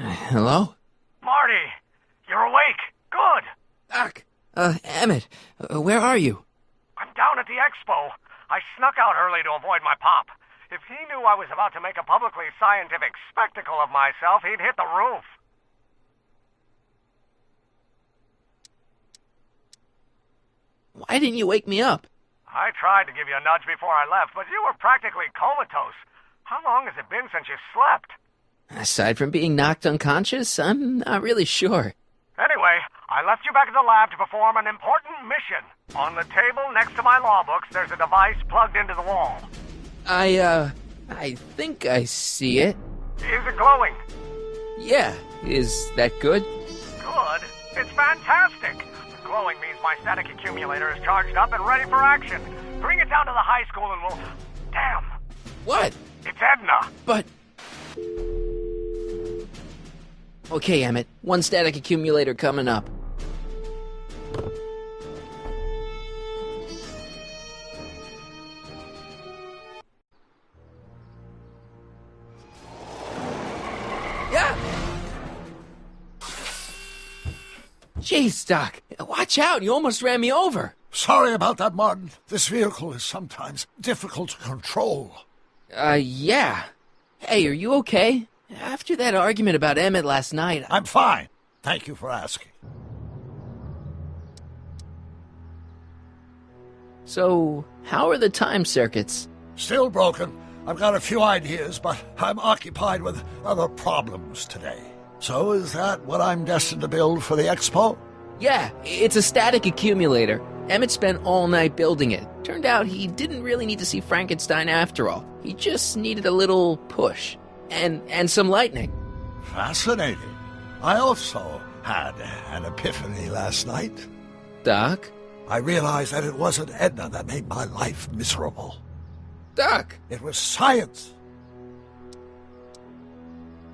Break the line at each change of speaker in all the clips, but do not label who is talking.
Hello?
Marty, you're awake. Good.
Doc. Emmett, where are you?
I'm down at the expo. I snuck out early to avoid my pop. If he knew I was about to make a publicly scientific spectacle of myself, he'd hit the roof.
Why didn't you wake me up?
I tried to give you a nudge before I left, but you were practically comatose. How long has it been since you slept?
Aside from being knocked unconscious, I'm not really sure.
Anyway, I left you back at the lab to perform an important mission. On the table next to my law books, there's a device plugged into the wall.
I think I see it.
Is it glowing?
Yeah, is that good?
Good? It's fantastic. Glowing means my static accumulator is charged up and ready for action. Bring it down to the high school and we'll... Damn.
What?
It's Edna.
But... Okay, Emmett. One static accumulator coming up. Yeah! Jeez, Doc. Watch out. You almost ran me over.
Sorry about that, Martin. This vehicle is sometimes difficult to control.
Yeah. Hey, are you okay? After that argument about Emmett last night...
I'm fine. Thank you for asking.
So, how are the time circuits?
Still broken. I've got a few ideas, but I'm occupied with other problems today. So is that what I'm destined to build for the expo?
Yeah, it's a static accumulator. Emmett spent all night building it. Turned out he didn't really need to see Frankenstein after all. He just needed a little push. And some lightning.
Fascinating. I also had an epiphany last night.
Doc?
I realized that it wasn't Edna that made my life miserable.
Doc!
It was science.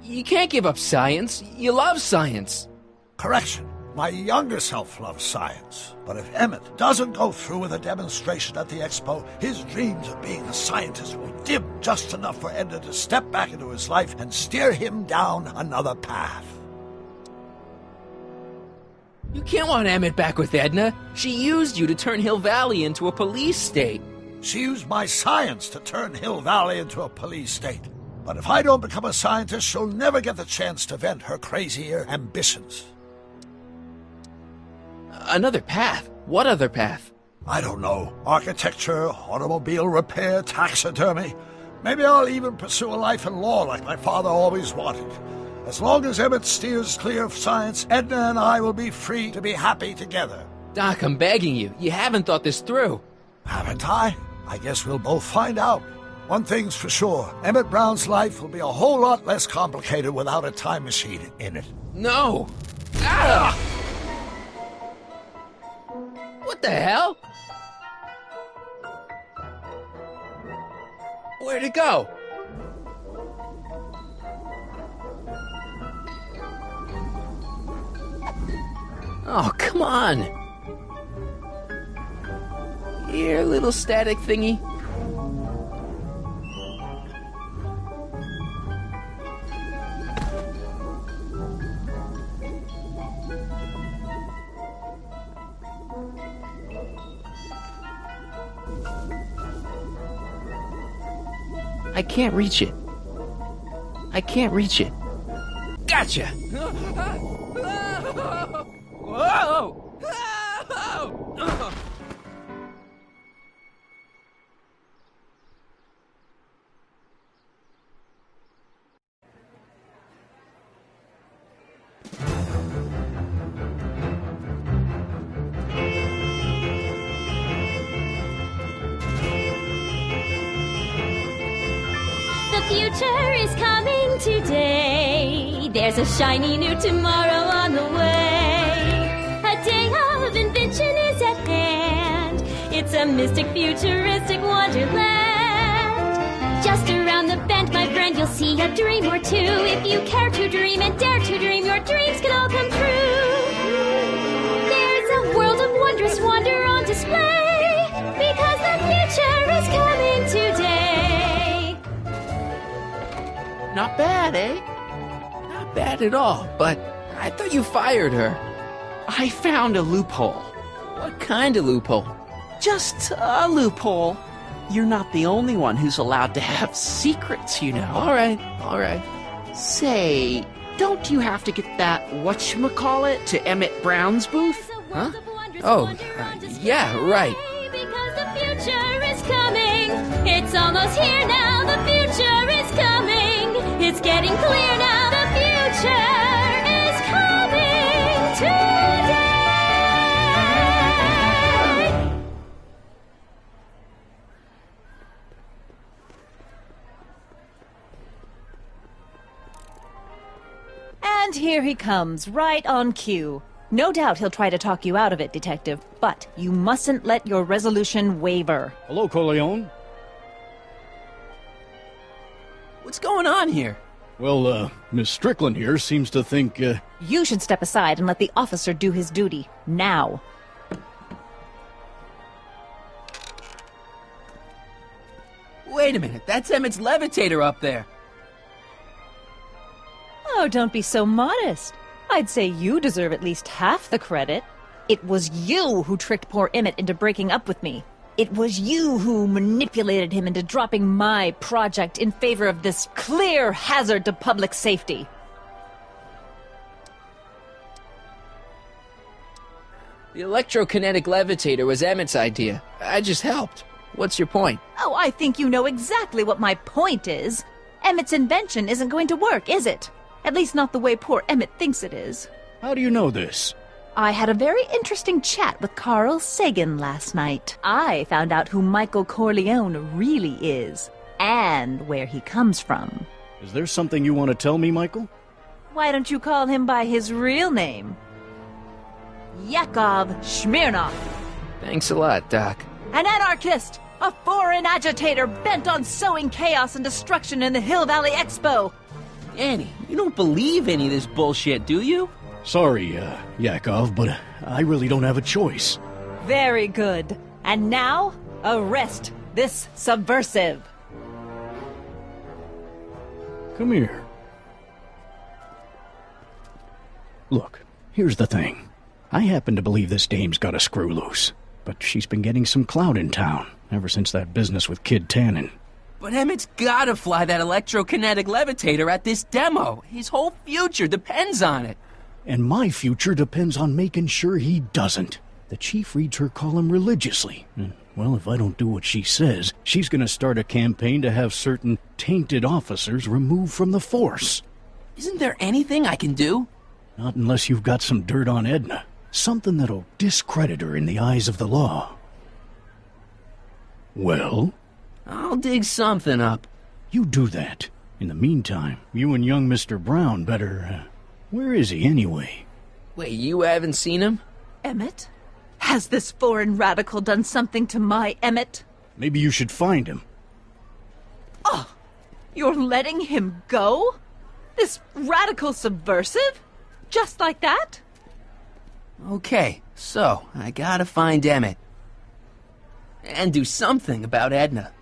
You can't give up science. You love science.
Correction. My younger self loves science. But if Emmett doesn't go through with a demonstration at the expo, his dreams of being a scientist will dim just enough for Edna to step back into his life and steer him down another path.
You can't want Emmett back with Edna. She used you to turn Hill Valley into a police state.
She used my science to turn Hill Valley into a police state. But if I don't become a scientist, she'll never get the chance to vent her crazier ambitions.
Another path? What other path?
I don't know. Architecture, automobile repair, taxidermy. Maybe I'll even pursue a life in law like my father always wanted. As long as Emmett steers clear of science, Edna and I will be free to be happy together.
Doc, I'm begging you. You haven't thought this through.
Haven't I? I guess we'll both find out. One thing's for sure. Emmett Brown's life will be a whole lot less complicated without a time machine in it.
No! Ah! What the hell? Where'd it go? Oh, come on. Here, little static thingy. I can't reach it. I can't reach it. Gotcha! Whoa!
The future is coming today. There's a shiny new tomorrow on the way. A day of invention is at hand. It's a mystic, futuristic wonderland. Just around the bend, my friend, you'll see a dream or two. If you care to dream and dare to dream, your dreams can all come true. There's a world of wondrous wonder on display, because the future is coming today.
Not bad, eh? Not bad at all, but I thought you fired her.
I found a loophole.
What kind of loophole?
Just a loophole. You're not the only one who's allowed to have secrets, you know.
All right.
Say, don't you have to get that whatchamacallit to Emmett Brown's booth?
Huh? Oh, yeah, right.
Because the future is coming. It's almost here now. The future is coming. It's getting clear now. The future is coming today.
And here he comes, right on cue. No doubt he'll try to talk you out of it, Detective, but you mustn't let your resolution waver.
Hello, Corleone.
What's going on here?
Well, Miss Strickland here seems to think,
You should step aside and let the officer do his duty. Now.
Wait a minute, that's Emmett's levitator up there.
Oh, don't be so modest. I'd say you deserve at least half the credit. It was you who tricked poor Emmett into breaking up with me. It was you who manipulated him into dropping my project in favor of this clear hazard to public safety.
The electrokinetic levitator was Emmett's idea. I just helped. What's your point?
Oh, I think you know exactly what my point is. Emmett's invention isn't going to work, is it? At least not the way poor Emmett thinks it is.
how do you know this?
I had a very interesting chat with Carl Sagan last night. I found out who Michael Corleone really is, and where he comes from.
Is there something you want to tell me, Michael?
Why don't you call him by his real name? Yakov Smirnov.
Thanks a lot, Doc.
An anarchist! A foreign agitator bent on sowing chaos and destruction in the Hill Valley Expo!
Annie, you don't believe any of this bullshit, do you?
Sorry, Yakov, but I really don't have a choice.
Very good. And now, arrest this subversive.
Come here. Look, here's the thing. I happen to believe this dame's got a screw loose, but she's been getting some clout in town ever since that business with Kid Tannen.
But Emmett's gotta fly that electrokinetic levitator at this demo. His whole future depends on it.
And my future depends on making sure he doesn't. The chief reads her column religiously. And, well, if I don't do what she says, she's gonna start a campaign to have certain tainted officers removed from the force.
Isn't there anything I can do?
Not unless you've got some dirt on Edna. Something that'll discredit her in the eyes of the law. Well?
I'll dig something up.
You do that. In the meantime, you and young Mr. Brown better, where is he anyway?
Wait, you haven't seen him?
Emmett? Has this foreign radical done something to my Emmett?
Maybe you should find him.
Oh, you're letting him go? This radical subversive? Just like that?
Okay, so I gotta find Emmett. And do something about Edna.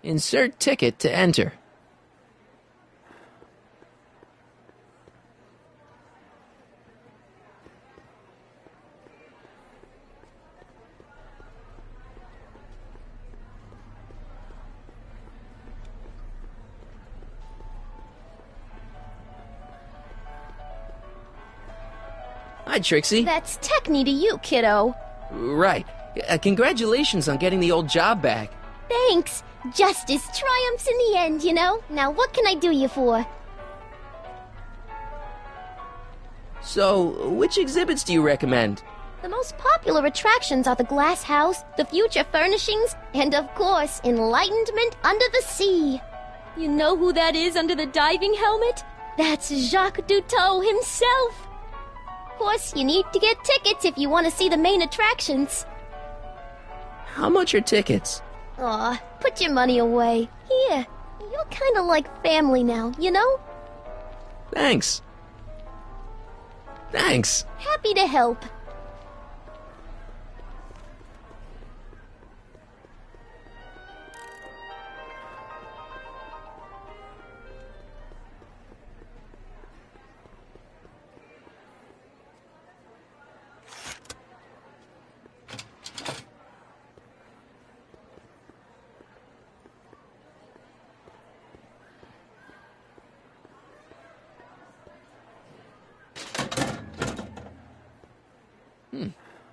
Insert ticket to enter. Hi, Trixie.
That's Techne to you, kiddo.
Right. Congratulations on getting the old job back.
Thanks. Justice triumphs in the end, you know? Now what can I do you for?
So, which exhibits do you recommend?
The most popular attractions are the Glass House, the Future Furnishings, and of course, Enlightenment Under the Sea. You know who that is under the diving helmet? That's Jacques Cousteau himself. Of course, you need to get tickets if you want to see the main attractions.
How much are tickets?
Aw, put your money away. Here, you'll
all kind of like family now, you know?
Thanks. Thanks.
Happy to help.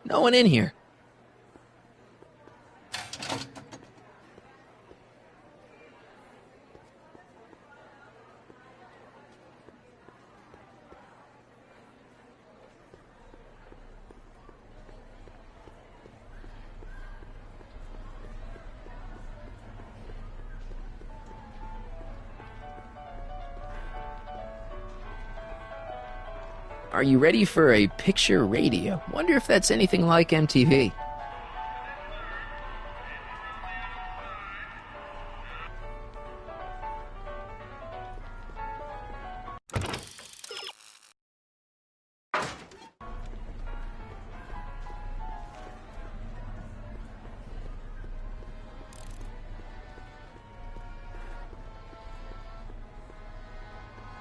No one in here. Are you ready for a picture radio? Wonder if that's anything like MTV.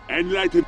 Enlighten.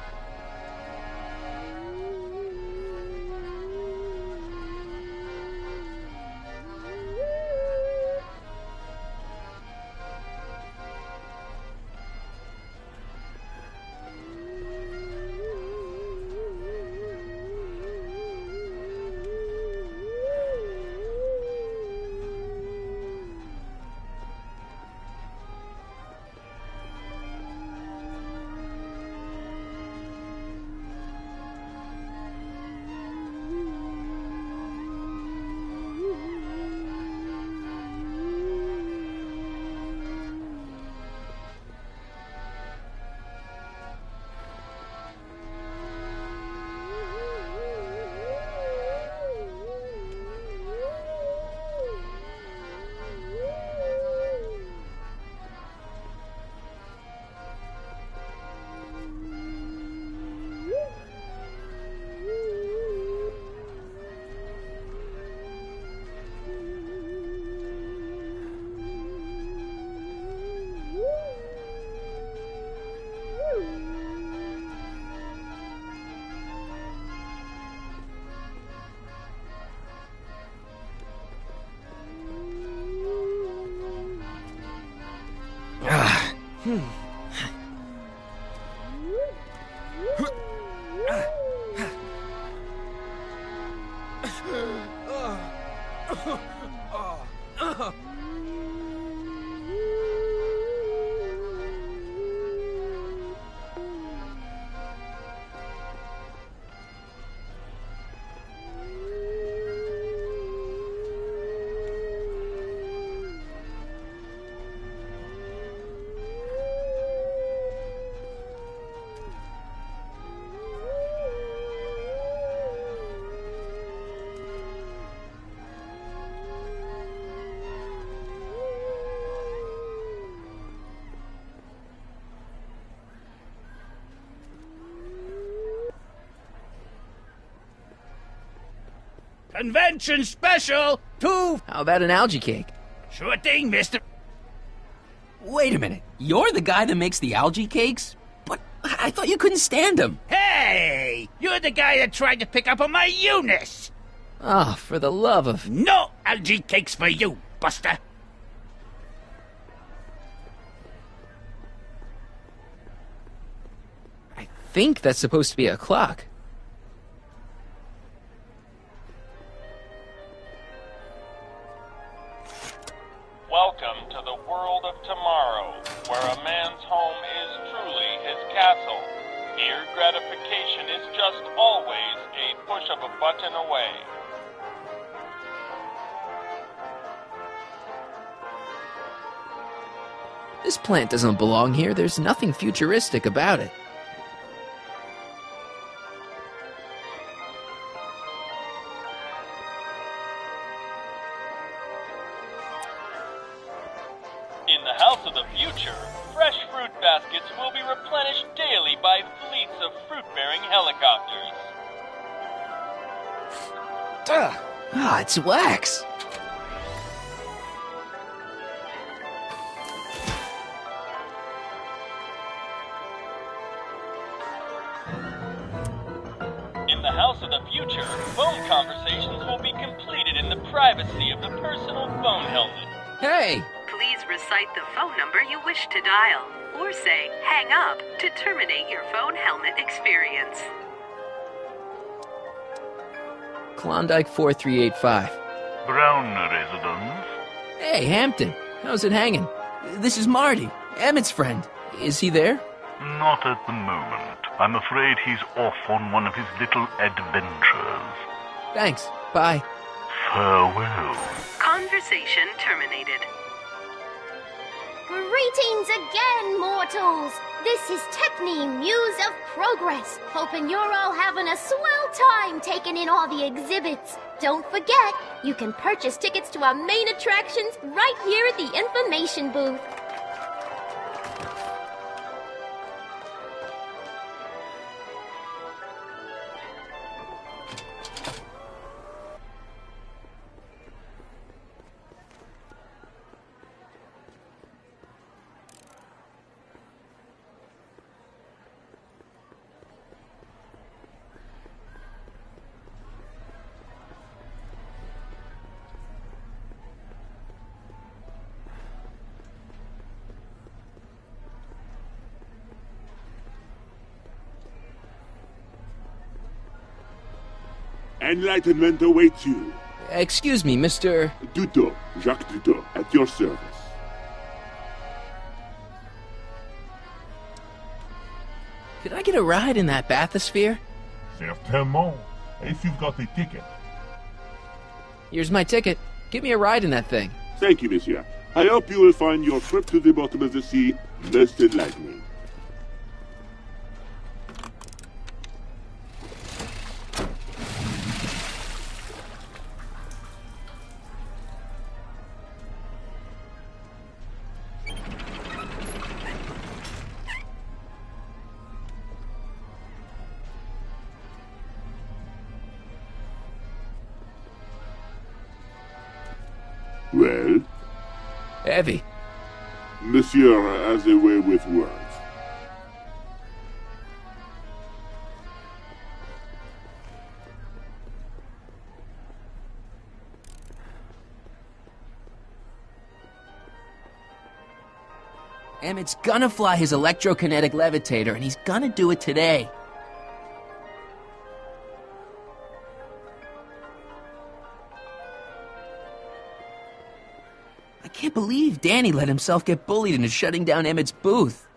Convention special, 2.
How about an algae cake?
Sure thing, mister.
Wait a minute. You're the guy that makes the algae cakes? But I thought you couldn't stand them.
Hey! You're the guy that tried to pick up on my Eunice!
Oh, for the love of...
No algae cakes for you, Buster!
I think that's supposed to be a clock.
Welcome to the world of tomorrow, where a man's home is truly his castle. Here, gratification is just always a push of a button away.
This plant doesn't belong here. There's nothing futuristic about it.
In the the House of the Future, fresh fruit baskets will be replenished daily by fleets of fruit-bearing helicopters.
It's wax.
In the House of the Future, phone conversations will be completed in the privacy of the personal phone helmet.
Hey!
Please recite the phone number you wish to dial, or say hang up to terminate your phone helmet experience.
Klondike 4385.
Brown residence.
Hey, Hampton. How's it hanging? This is Marty, Emmett's friend. Is he there?
Not at the moment. I'm afraid he's off on one of his little adventures.
Thanks. Bye.
Farewell.
Conversation terminated.
Greetings again, mortals! This is Techne, Muse of Progress. Hoping you're all having a swell time taking in all the exhibits. Don't forget, you can purchase tickets to our main attractions right here at the information booth.
Enlightenment awaits you.
Excuse me, Mr.
Duto, Jacques Duto, at your service.
Could I get a ride in that bathysphere?
Certainement, if you've got the ticket.
Here's my ticket. Give me a ride in that thing.
Thank you, monsieur. I hope you will find your trip to the bottom of the sea most enlightening. Well?
Heavy.
Monsieur has a way with words.
Emmett's gonna fly his electrokinetic levitator, and he's gonna do it today. I can't believe Danny let himself get bullied into shutting down Emmett's booth.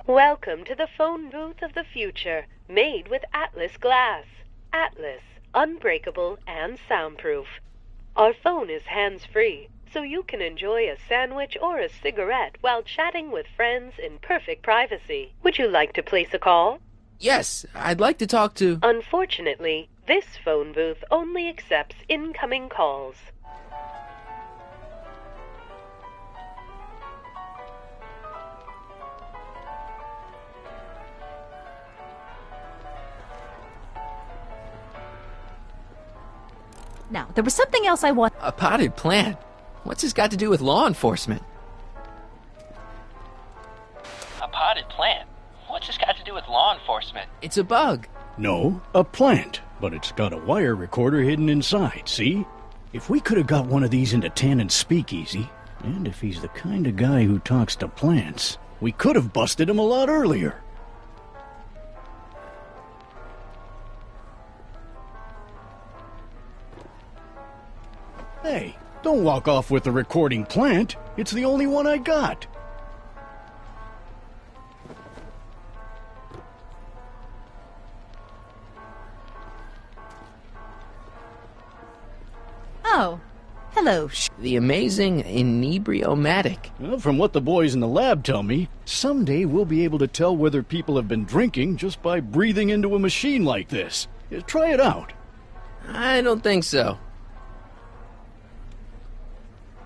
Welcome to the phone booth of the future, made with Atlas glass. Atlas, unbreakable and soundproof. Our phone is hands-free, so you can enjoy a sandwich or a cigarette while chatting with friends in perfect privacy. Would you like to place a call?
Yes, I'd like to talk to...
Unfortunately, this phone booth only accepts incoming calls.
Now, there was something else I want.
A potted plant? What's this got to do with law enforcement?
A potted plant? What's this got to do with law enforcement?
It's a bug.
No, a plant. But it's got a wire recorder hidden inside, see? If we could have got one of these into Tannen's speakeasy, and if he's the kind of guy who talks to plants, we could have busted him a lot earlier. Hey, don't walk off with the recording plant. It's the only one I got.
Oh, Hello,
The amazing inebriomatic.
Well, from what the boys in the lab tell me, someday we'll be able to tell whether people have been drinking just by breathing into a machine like this. Try it out.
I don't think so.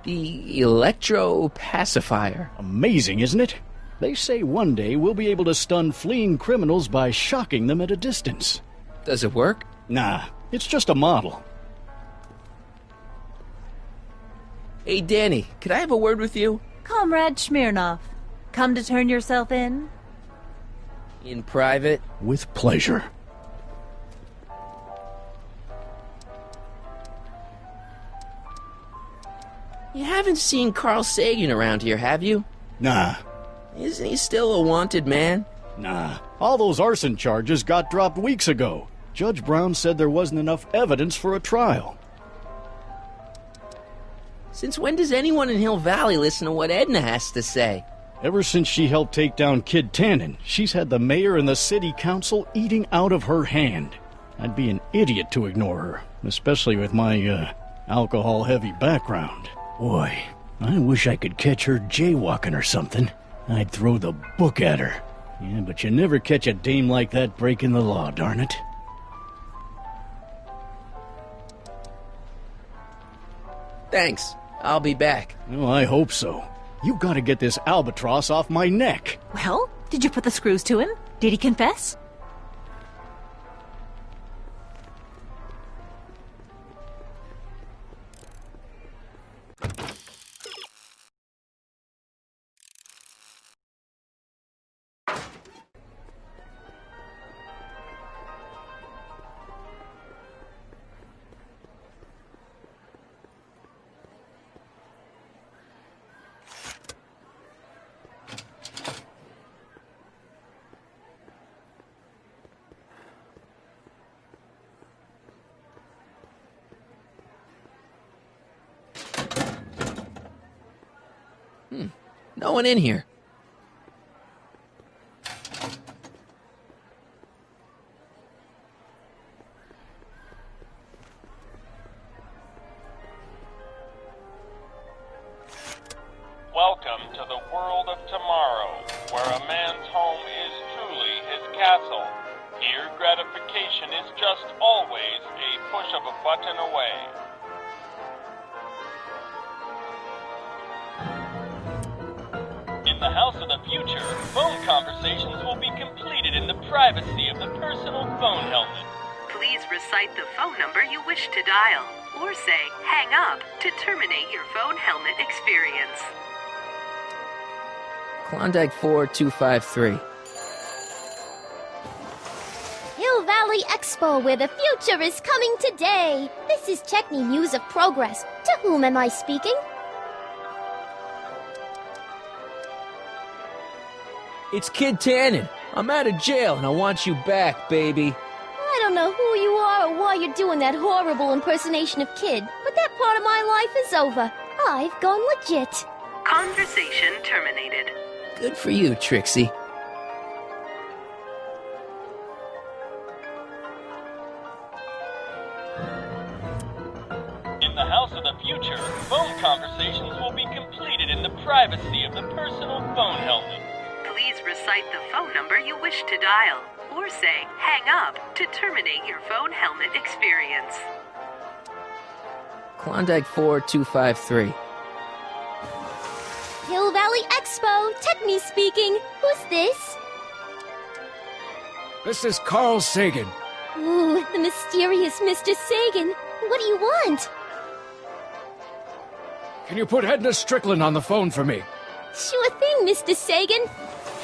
The electro-pacifier.
Amazing, isn't it? They say one day we'll be able to stun fleeing criminals by shocking them at a distance.
Does it work?
Nah, it's just a model.
Hey, Danny, could I have a word with you?
Comrade Smirnov. Come to turn yourself in?
In private?
With pleasure.
You haven't seen Carl Sagan around here, have you?
Nah.
Isn't he still a wanted man?
Nah. All those arson charges got dropped weeks ago. Judge Brown said there wasn't enough evidence for a trial.
Since when does anyone in Hill Valley listen to what Edna has to say?
Ever since she helped take down Kid Tannen, she's had the mayor and the city council eating out of her hand. I'd be an idiot to ignore her, especially with my, alcohol-heavy background. Boy, I wish I could catch her jaywalking or something. I'd throw the book at her. Yeah, but you never catch a dame like that breaking the law, darn it.
Thanks. I'll be back.
Oh, I hope so. You gotta get this albatross off my neck.
Well, did you put the screws to him? Did he confess?
No one in here.
Welcome to the world of tomorrow, where a man's home is truly his castle. Here, gratification is just always a push of a button away. In the house of the future, phone conversations will be completed in the privacy of the personal phone helmet.
Please recite the phone number you wish to dial, or say hang up to terminate your phone helmet experience.
Klondike 4253.
Hill Valley Expo, where the future is coming today. This is Techni News of Progress. To whom am I speaking?
It's Kid Tannen. I'm out of jail and I want you back, baby.
I don't know who you are or why you're doing that horrible impersonation of Kid, but that part of my life is over. I've gone legit.
Conversation terminated.
Good for you, Trixie.
In the house of the future, phone conversations will be completed in the privacy of the personal phone helmet.
Please recite the phone number you wish to dial, or say hang up to terminate your phone helmet experience.
Klondike 4253.
Hill Valley Expo, Techni speaking. Who's this?
This is Carl Sagan.
Ooh, the mysterious Mr. Sagan. What do you want?
Can you put Edna Strickland on the phone for me?
Sure thing, Mr. Sagan.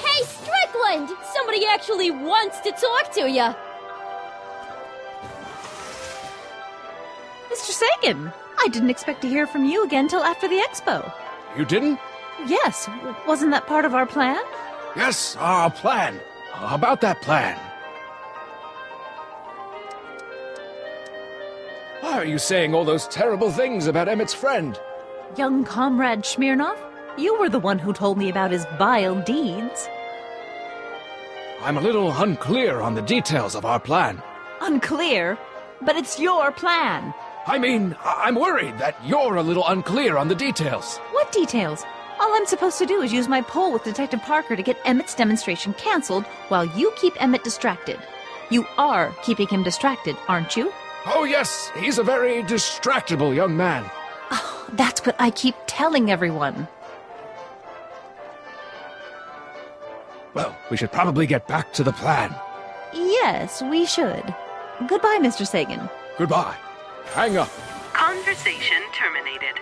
Hey, Strickland! Somebody actually wants to talk to you.
Mr. Sagan, I didn't expect to hear from you again till after the expo.
You didn't?
Yes, wasn't that part of our plan?
Yes, our plan. About that plan. Why are you saying all those terrible things about Emmett's friend?
Young comrade Smirnov, you were the one who told me about his vile deeds.
I'm a little unclear on the details of our plan.
Unclear? But it's your plan.
I mean, I'm worried that you're a little unclear on the details.
What details? All I'm supposed to do is use my pole with Detective Parker to get Emmett's demonstration canceled while you keep Emmett distracted. You are keeping him distracted, aren't you?
Oh, yes, he's a very distractible young man.
Oh, that's what I keep telling everyone.
Well, we should probably get back to the plan.
Yes, we should. Goodbye, Mr. Sagan.
Goodbye. Hang up.
Conversation terminated.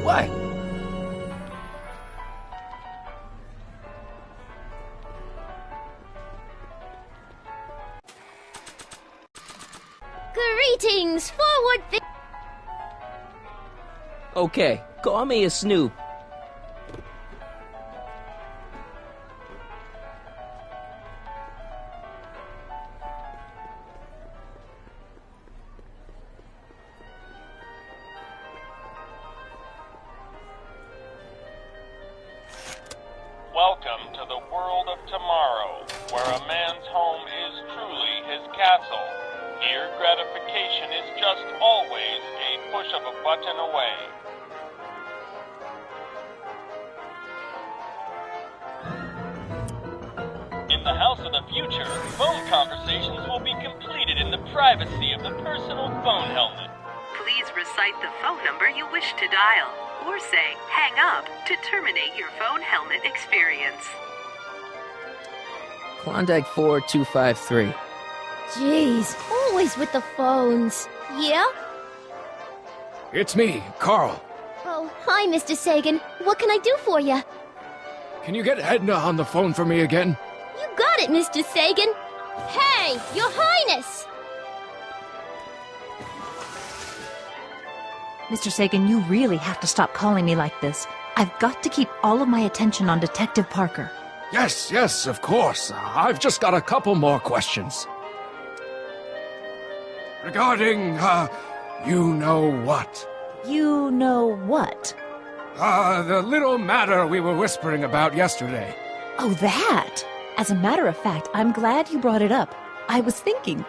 What?
Greetings, forward.
Okay, call me a snoop.
Welcome to the world of tomorrow, where a man's home is truly his castle. Here, gratification is just always a push of a button away. In the house of the future, phone conversations will be completed in the privacy of the personal phone helmet.
Please recite the phone number you wish to dial, or say hang up to terminate your phone helmet experience.
Klondike 4253.
Jeez, always with the phones. Yeah?
It's me, Carl.
Oh, hi, Mr. Sagan. What can I do for you?
Can you get Edna on the phone for me again?
You got it, Mr. Sagan. Hey, Your Highness!
Mr. Sagan, you really have to stop calling me like this. I've got to keep all of my attention on Detective Parker.
Yes, of course. I've just got a couple more questions. Regarding, you know what?
You know what?
The little matter we were whispering about yesterday.
Oh, that! As a matter of fact, I'm glad you brought it up. I was thinking,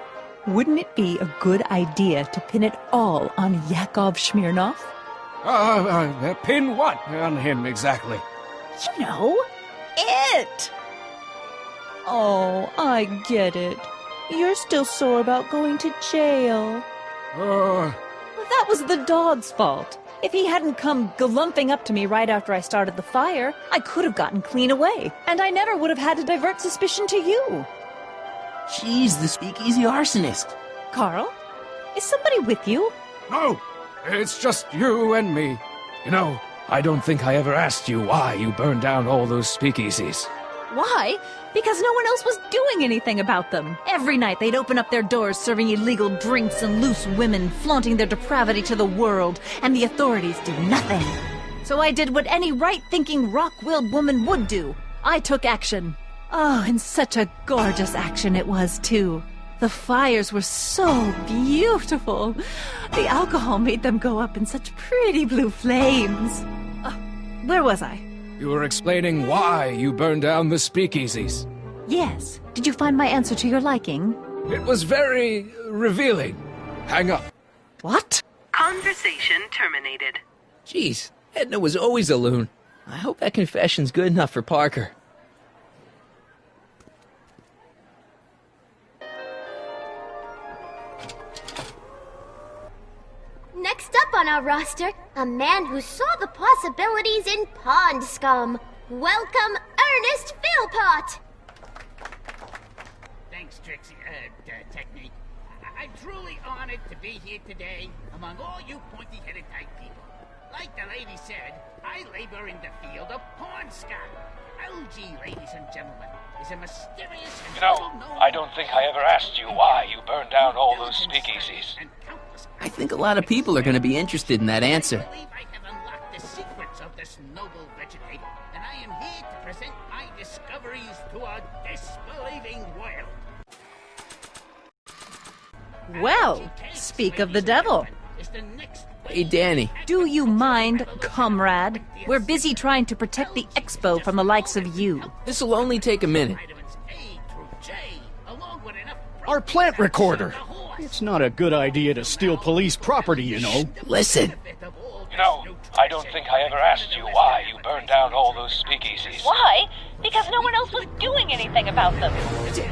wouldn't it be a good idea to pin it all on Yakov Smirnov?
Pin what on him exactly?
You know, it! Oh, I get it. You're still sore about going to jail. That was the dog's fault. If he hadn't come galumping up to me right after I started the fire, I could have gotten clean away, and I never would have had to divert suspicion to you.
She's the speakeasy arsonist.
Carl, is somebody with you?
No, it's just you and me. You know, I don't think I ever asked you why you burned down all those speakeasies.
Why? Because no one else was doing anything about them. Every night they'd open up their doors serving illegal drinks and loose women, flaunting their depravity to the world, and the authorities did nothing. So I did what any right-thinking, rock-willed woman would do. I took action. Oh, and such a gorgeous action it was, too. The fires were so beautiful. The alcohol made them go up in such pretty blue flames. Where was I?
You were explaining why you burned down the speakeasies.
Yes. Did you find my answer to your liking?
It was very revealing. Hang up.
What?
Conversation terminated.
Jeez, Edna was always a loon. I hope that confession's good enough for Parker.
Next up on our roster, a man who saw the possibilities in pond scum. Welcome, Ernest Philpott!
Thanks, Trixie, Technique. I'm truly honored to be here today among all you pointy-headed type people. Like the lady said, I labor in the field of pond scum. LG, ladies and gentlemen. is a mysterious and
You know,
little-known
I don't think I ever asked you why you burned down all those speakeasies.
I think a lot of people are going to be interested in that answer.
I believe I have unlocked the secrets of this noble vegetator, and I am here to present my discoveries to a disbelieving world.
Well, speak of the devil.
Hey, Danny.
Do you mind, comrade? We're busy trying to protect the expo from the likes of you.
This'll only take a minute.
Our plant recorder! It's not a good idea to steal police property, you know.
Listen.
You know, I don't think I ever asked you why you burned down all those speakeasies.
Why? Because no one else was doing anything about them.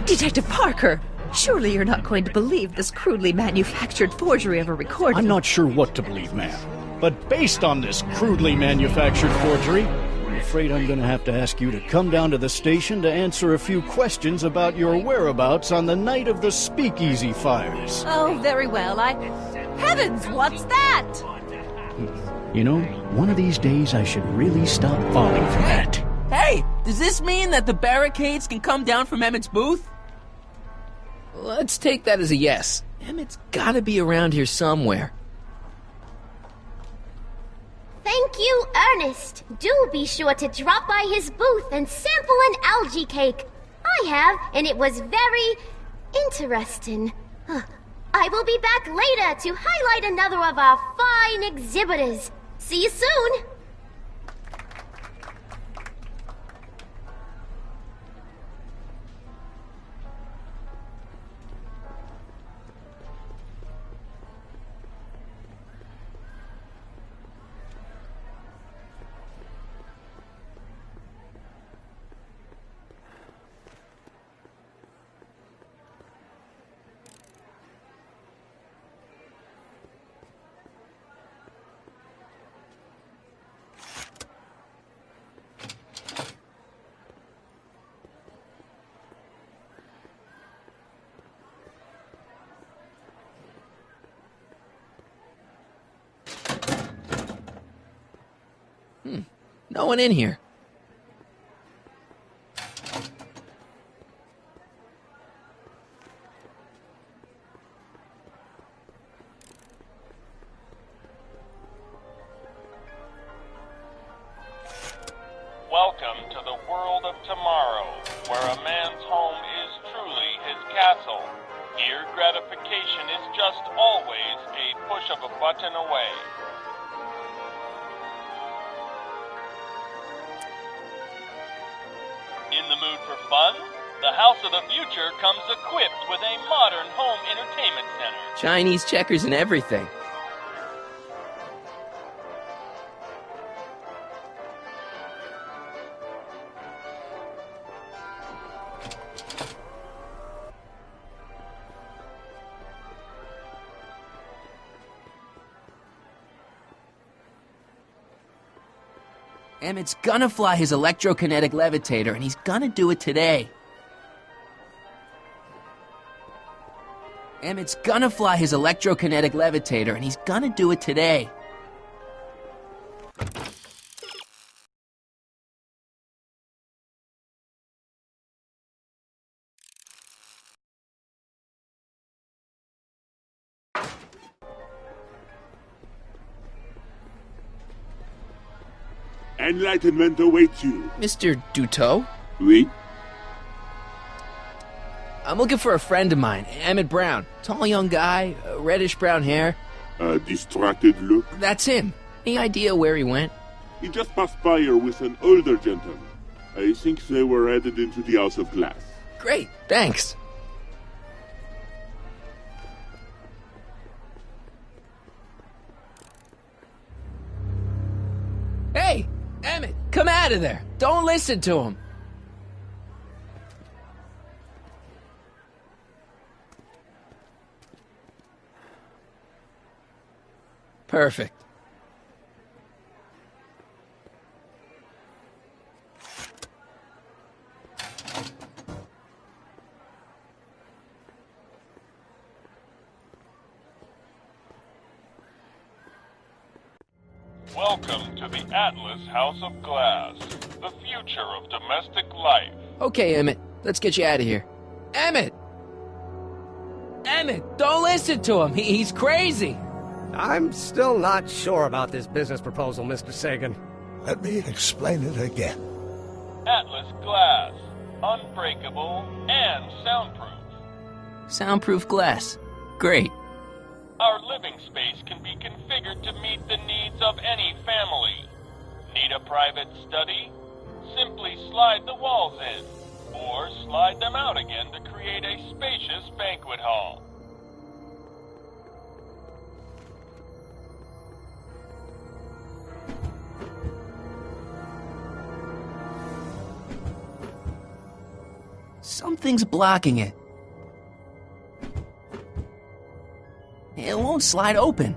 Detective Parker, surely you're not going to believe this crudely manufactured forgery of a recording.
I'm not sure what to believe, ma'am. But based on this crudely manufactured forgery, I'm afraid I'm going to have to ask you to come down to the station to answer a few questions about your whereabouts on the night of the speakeasy fires.
Oh, very well. Heavens, what's that?
You know, one of these days I should really stop falling for that.
Hey, does this mean that the barricades can come down from Emmett's booth? Let's take that as a yes. Emmett's gotta be around here somewhere.
Thank you, Ernest. Do be sure to drop by his booth and sample an algae cake. I have, and it was very interesting. I will be back later to highlight another of our fine exhibitors. See you soon.
No one in here.
Welcome to the world of tomorrow, where a man's home is truly his castle. Here, gratification is just always a push of a button away. In the mood for fun? The House of the Future comes equipped with a modern home entertainment center.
Chinese checkers and everything. Emmett's gonna fly his electrokinetic levitator, and he's gonna do it today. Emmett's gonna fly his electrokinetic levitator, and he's gonna do it today.
Enlightenment awaits you.
Mr. Duteau?
Oui?
I'm looking for a friend of mine, Emmett Brown. Tall young guy, reddish-brown hair.
A distracted look?
That's him. Any idea where he went?
He just passed by here with an older gentleman. I think they were headed into the House of Glass.
Great, thanks. Hey, Emmett, come out of there. Don't listen to him. Perfect.
Welcome to the Atlas House of Glass, the future of domestic life.
Okay, Emmett, Let's get you out of here. Emmett! Emmett, don't listen to him. He's crazy.
I'm still not sure about this business proposal, Mr. Sagan.
Let me explain it again.
Atlas glass. Unbreakable and soundproof.
Soundproof glass. Great.
Our living space can be configured to meet the needs of any family. Need a private study? Simply slide the walls in, or slide them out again to create a spacious banquet hall.
Something's blocking it. It won't slide open.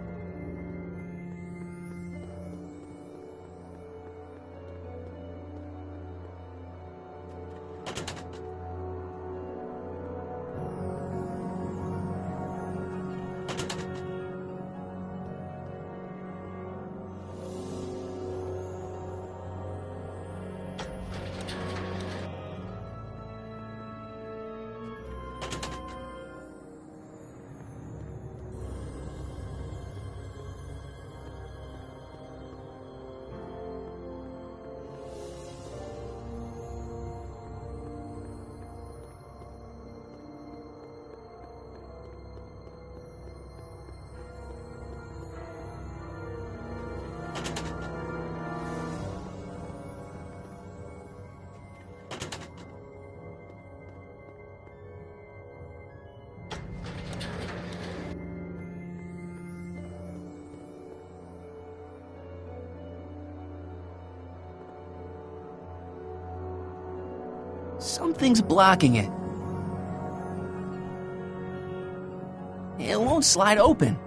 Something's blocking it. It won't slide open.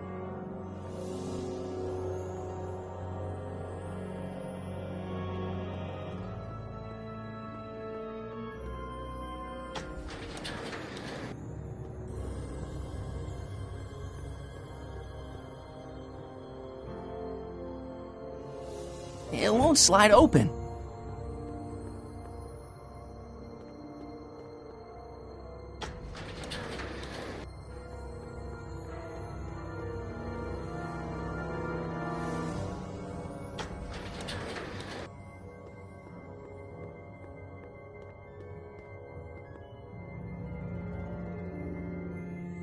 It won't slide open.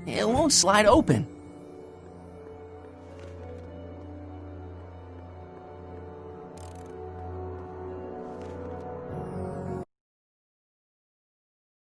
It won't slide open.